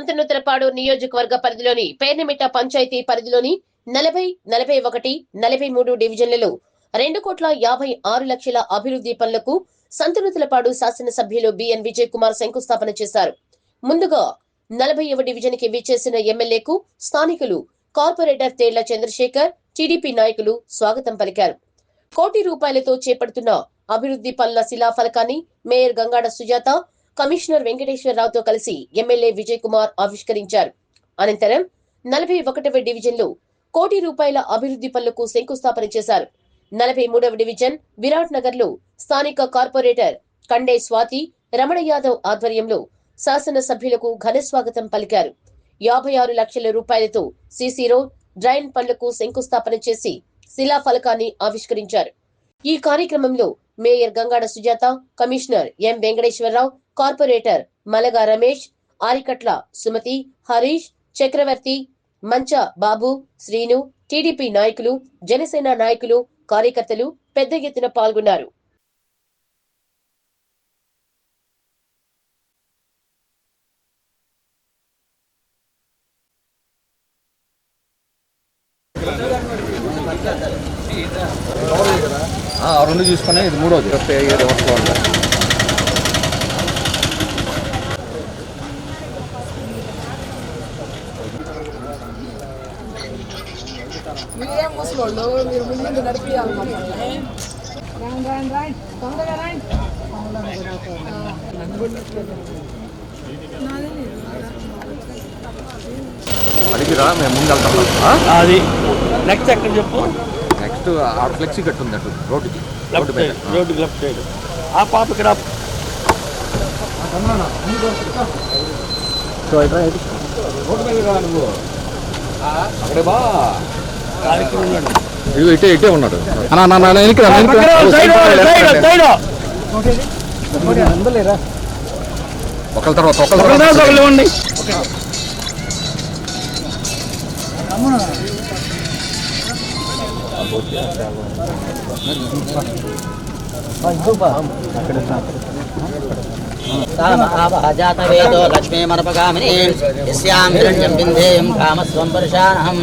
సంతనూతలపాడు నియోజకవర్గ పరిధిలోని పేర్నిమిట్ట పంచాయతీ పరిధిలోని 40, 41, 43 డివిజన్లలో 2,56,00,000 అభివృద్ధి పనులకు సంతనూతలపాడు శాసనసభ్యులు బిఎన్ విజయ్ కుమార్ శంకుస్థాపన చేశారు. ముందుగా 40వ డివిజన్ కి విచ్చేసిన ఎమ్మెల్యేకు స్థానికులు కార్పొరేటర్ తేళ్ల చంద్రశేఖర్, టీడీపీ నాయకులు స్వాగతం పలికారు. కోటి రూపాయలతో చేపడుతున్న అభివృద్ధి పనుల శిలాఫలకాన్ని మేయర్ గంగాడ సుజాత, కమిషనర్ వెంకటేశ్వరరావుతో కలిసి ఎమ్మెల్యే విజయ్ కుమార్ ఆవిష్కరించారు. అనంతరం 41వ డివిజన్ లో కోటి రూపాయల అభివృద్ధి పనులకు శంకుస్థాపన చేశారు. 43వ డివిజన్ విరాట్ నగర్ లో స్థానిక కార్పొరేటర్ కండే స్వాతి, రమణ యాదవ్ ఆధ్వర్యంలో శాసనసభ్యులకు ఘన స్వాగతం పలికారు. 56 లక్షల రూపాయలతో సీసీ రోడ్, డ్రైన్ పనులకు శంకుస్థాపన చేసి శిలాఫలకాన్ని ఆవిష్కరించారు. ఈ కార్యక్రమంలో mayor Gangada Sujatha, commissioner M Venkateswararao, corporator Malaga Ramesh, Arikatla Sumathi, Harish, Chakravarthi, Mancha Babu, Srinu, TDP నాయకులు, జనసేన నాయకులు, కార్యకర్తలు పెద్ద ఎత్తున పాల్గొన్నారు. రెండు చూసుకునే ఇది మూడోది మీరేం ముసలోళ్ళు, మీరు ముందు నడిపియాలి. అడిగిరా మేము ముందు వెళ్తాం. అది నెక్స్ట్ ఎక్కడ చెప్పు. నెక్స్ట్ ఆ ఫ్లెక్సీ కట్టు ఉంది అటు రోడ్డుకి, రోడ్డుకి లెఫ్ట్ సైడ్ ఆ పాప ఇక్కడ రోడ్డు మీద కదా నువ్వు అక్కడే బా ఉన్నాడు. ఇదిగో ఇటే ఉన్నాడు. ఒకళ్ళ తర్వాత ఒకళ్ళు ఇవ్వండి. जातवेदो लक्ष्मीमर्पगामिनी यस्यां हिरण्यं बिन्धेयं कामस्वं वर्षाणहम्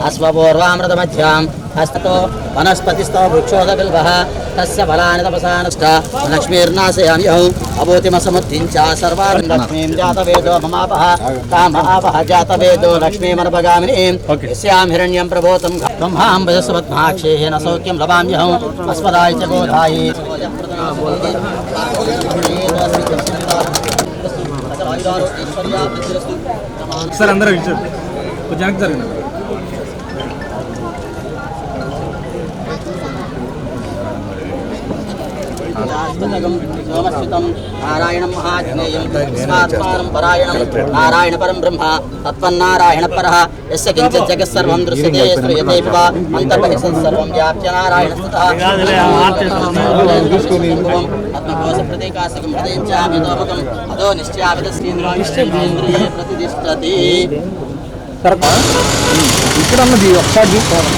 अश्वपूर्वामृतमध्यां हस्ततो वनस्पतिस्तो वृक्षोदबिल्वः तस्य फलानि तपसा नष्टा लक्ष्मीर्नाशयाम्यहम् अभूतिमसमुत्थिञ्च सर्वान् लक्ष्मीं जातवेदो ममापः कामापः जातवेदो लक्ष्मीमर्पगामिनी यस्यां हिरण्यं प्रभूतं ब्रह्मां वजस्वत्माक्षेः न सौख्यं लभाम्यहम् अस्मदाय च गोधायि సార్ అందరూ ఇచ్చారు కొంచెం జరిగిన सोमस्वितं नारायणं महाज्ञेयं स्मात्मानं परायणं नारायण परं ब्रह्म तत्त्वन्नारायण परः यस्य किञ्चित् जगत्सर्वं दृश्यते श्रूयते वा अन्तर्बहिः सर्वं व्याप्य नारायणस्ततः आत्मकोशप्रतीकासिकं हृदयं चाभितोमुखम् अधो निश्चाभितस्मिन्द्रिये प्रतिष्ठति ఇక్కడ ఉన్నది ఒకసారి చూసుకోవాలి.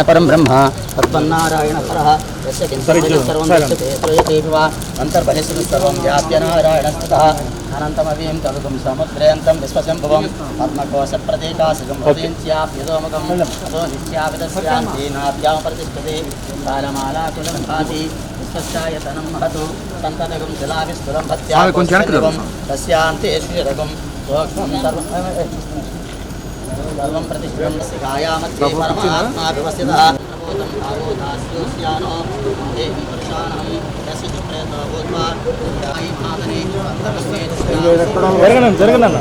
परं ब्रह्म तत्त्वन्नारायण परः यस्य किञ्चित् सर्वं दृश्यते श्रूयते वा अन्तर्बहिः सर्वं व्याप्य नारायणस्ततः अनन्तमवीं कविगुं समुद्रेऽन्तं विश्वशम्भुवम् आत्मकोशप्रतीकासिकं हृदयञ्च्याप्यदोमुखम् अतो नित्याभितस्यान्तीनाभ्यां प्रतिष्ठते कालमालाकुलं भाति विश्वस्यायतनं महतु सन्ततगुं शिलाभिस्तुलं भत्यां तस्यान्ते श्रीरघुं सोक्ष्मं सर्वं प्रतिष्ठितं शिखायामध्ये परमात्मा व्यवस्थितः प्रबोधं भावोदास्योस्यानो देहि पुरुषाणं यस्य चित्रेतो भूत्वा याहि मादने सर्वस्ये జరగనన్న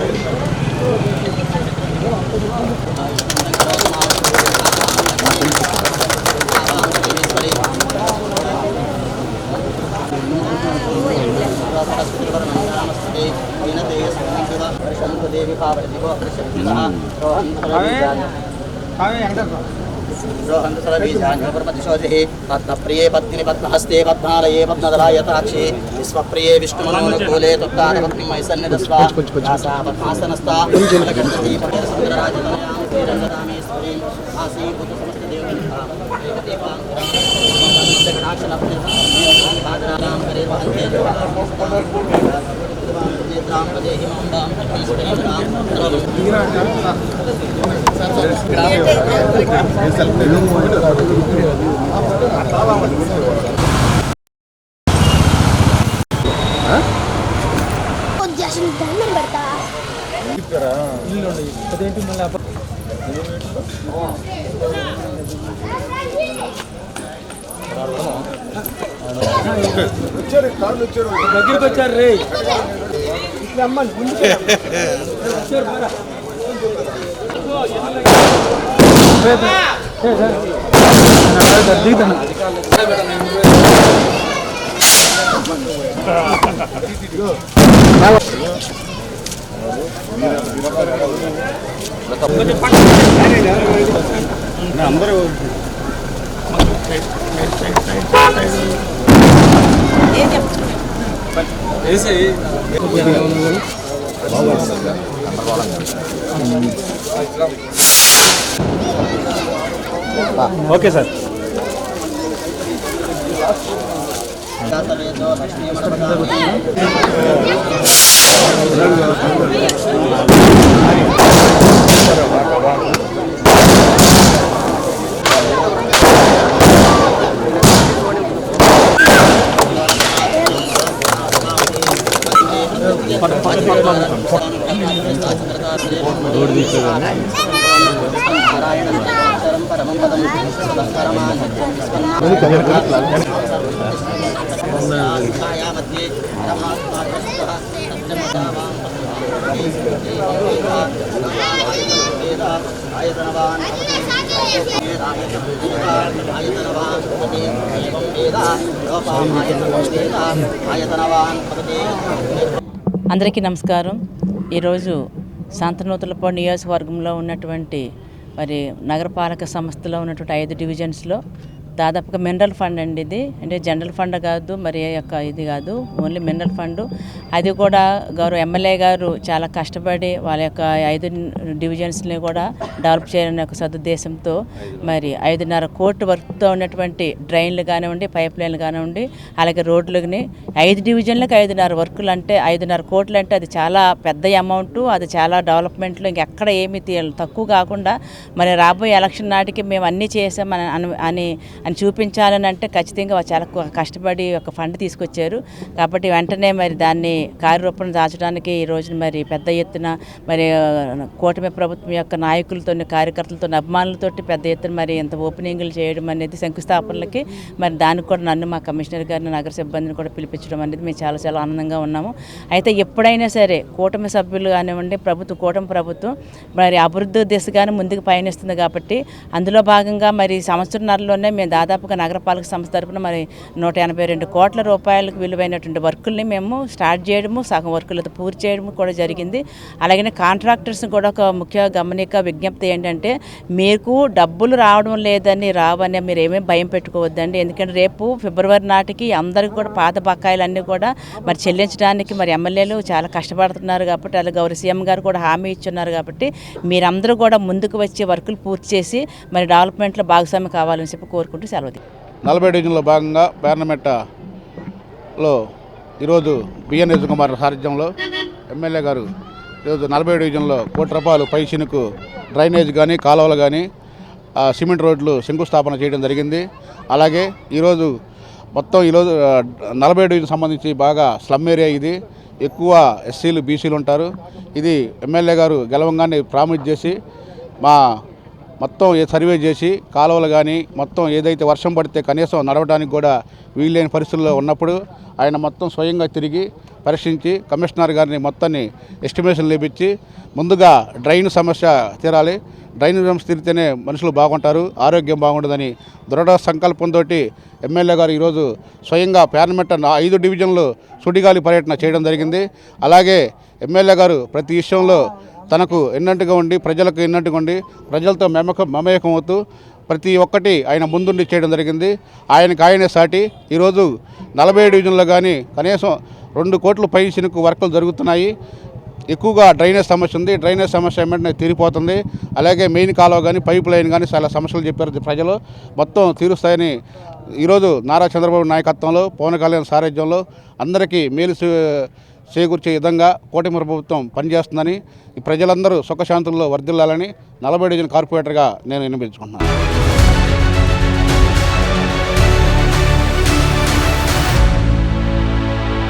पद्मप्रिये पत्नी पद्महस्ते पद्मालये पद्मदलायताक्षे विश्वप्रिये विष्णुमनोनुकूले तुक्तारपत्नीमयि सन्निधस्वा पद्मासनस्था सुन्दरराजतनयामेश्वरीम् దగ్గరికి వచ్చారు రే అమ్మని ముందుకు అందరూ ఓకే సార్ అందరికీ నమస్కారం. ఈరోజు శాంతనూతలపాడు నియోజకవర్గంలో ఉన్నటువంటి మరి నగరపాలక సంస్థలో ఉన్నటువంటి 5 డివిజన్స్లో దాదాపుగా మినరల్ ఫండ్ అండి ఇది. అంటే జనరల్ ఫండ్ కాదు, మరి యొక్క ఇది కాదు, ఓన్లీ మినరల్ ఫండ్. అది కూడా గౌరవ ఎమ్మెల్యే గారు చాలా కష్టపడి వాళ్ళ యొక్క 5 డివిజన్స్ని కూడా డెవలప్ చేయాలనే ఒక సదుద్దేశంతో మరి 5.5 కోట్ల వర్క్తో ఉన్నటువంటి డ్రైన్లు కానివ్వండి, పైప్ లైన్లు కానివ్వండి, అలాగే రోడ్లని 5 డివిజన్లకు 5.5 వర్కులు అంటే 5.5 కోట్లు అంటే అది చాలా పెద్ద అమౌంట్. అది చాలా డెవలప్మెంట్లో ఇంకెక్కడ ఏమీ తక్కువ కాకుండా మరి రాబోయే ఎలక్షన్ నాటికి మేము అన్నీ చేసామని అని చూపించాలని అంటే ఖచ్చితంగా చాలా కష్టపడి ఒక ఫండ్ తీసుకొచ్చారు. కాబట్టి వెంటనే మరి దాన్ని కార్యరూపం దాచడానికి ఈ రోజున మరి పెద్ద ఎత్తున మరి కూటమి ప్రభుత్వం యొక్క నాయకులతో, కార్యకర్తలతో, అభిమానులతోటి పెద్ద ఎత్తున మరి ఇంత ఓపెనింగ్లు చేయడం అనేది శంకుస్థాపనలకి మరి దానికి కూడా నన్ను మా కమిషనర్ గారిని, నగర సిబ్బందిని కూడా పిలిపించడం అనేది మేము చాలా చాలా ఆనందంగా ఉన్నాము. అయితే ఎప్పుడైనా సరే కూటమి సభ్యులు కానివ్వండి, కూటమి ప్రభుత్వం మరి అభివృద్ధి దిశగానే ముందుకు పయనిస్తుంది. కాబట్టి అందులో భాగంగా మరి సంవత్సరంన్నరలోనే మేము దాదాపుగా నగరపాలక సంస్థ తరపున మరి 182 కోట్ల రూపాయలకు విలువైనటువంటి వర్కుల్ని మేము స్టార్ట్ చేయడము, సగం వర్కులతో పూర్తి చేయడము కూడా జరిగింది. అలాగే కాంట్రాక్టర్స్ కూడా ఒక ముఖ్య గమనిక విజ్ఞప్తి ఏంటంటే, మీకు డబ్బులు రావడం లేదని రావని మీరు ఏమేమి భయం పెట్టుకోవద్దండి. ఎందుకంటే రేపు ఫిబ్రవరి నాటికి అందరికీ కూడా పాత బకాయిలన్నీ కూడా మరి చెల్లించడానికి మరి ఎమ్మెల్యేలు చాలా కష్టపడుతున్నారు. కాబట్టి అలాగే గౌరవ సీఎం గారు కూడా హామీ ఇచ్చున్నారు. కాబట్టి మీరందరూ కూడా ముందుకు వచ్చి వర్కులు పూర్తి చేసి మరి డెవలప్మెంట్లో భాగస్వామి కావాలని చెప్పి కోరుకుంటూ సెలవు. 40 డివిజన్లో భాగంగా పేర్నమెట్టలో ఈరోజు బిఎన్ కుమార్ సారథ్యంలో ఎమ్మెల్యే గారు ఈరోజు 40 డివిజన్లో ₹1 కోటి పై చినుకు డ్రైనేజ్ కానీ, కాలువలు కానీ, సిమెంట్ రోడ్లు శంకుస్థాపన చేయడం జరిగింది. అలాగే ఈరోజు మొత్తం 40 డివిజన్ సంబంధించి బాగా స్లమ్ ఏరియా ఇది. ఎక్కువ ఎస్సీలు, బీసీలు ఉంటారు. ఇది ఎమ్మెల్యే గారు గెలవంగానే ప్రామిస్ చేసి మా మొత్తం సర్వే చేసి కాలువలు కానీ మొత్తం ఏదైతే వర్షం పడితే కనీసం నడవడానికి కూడా వీలైన పరిస్థితుల్లో ఉన్నప్పుడు ఆయన మొత్తం స్వయంగా తిరిగి పరీక్షించి కమిషనర్ గారిని మొత్తాన్ని ఎస్టిమేషన్ లేపించి ముందుగా డ్రైన్ సమస్య తీరాలి, డ్రైన్ సమస్య తీరితేనే మనుషులు బాగుంటారు, ఆరోగ్యం బాగుంటుందని దృఢ సంకల్పంతో ఎమ్మెల్యే గారు ఈరోజు స్వయంగా పార్లమెంట్ 5 డివిజన్లు సుడిగాలి పర్యటన చేయడం జరిగింది. అలాగే ఎమ్మెల్యే గారు ప్రతి విషయంలో తనకు ఎన్నట్టుగా ఉండి ప్రజలకు ఎన్నట్టుగా ఉండి ప్రజలతో మమేకం అవుతూ ప్రతి ఒక్కటి ఆయన ముందుండి చేయడం జరిగింది. ఆయనే సాటి ఈరోజు 47 డివిజన్లో కానీ కనీసం 2 కోట్ల పైచిలకు వర్కులు జరుగుతున్నాయి. ఎక్కువగా డ్రైనేజ్ సమస్య ఉంది, డ్రైనేజ్ సమస్య వెంటనే తీరిపోతుంది. అలాగే మెయిన్ కాలువ కానీ పైప్ లైన్ కానీ చాలా సమస్యలు చెప్పారు ప్రజలు, మొత్తం తీరుస్తాయని ఈరోజు నారా చంద్రబాబు నాయకత్వంలో పవన్ కళ్యాణ్ సారథ్యంలో అందరికీ మేలు చేకూర్చే విధంగా కూటమి ప్రభుత్వం పనిచేస్తుందని, ఈ ప్రజలందరూ సుఖశాంతుల్లో వర్ధిల్లాలని 40 డివిజన్ కార్పొరేటర్గా నేను విన్నవించుకుంటున్నాను.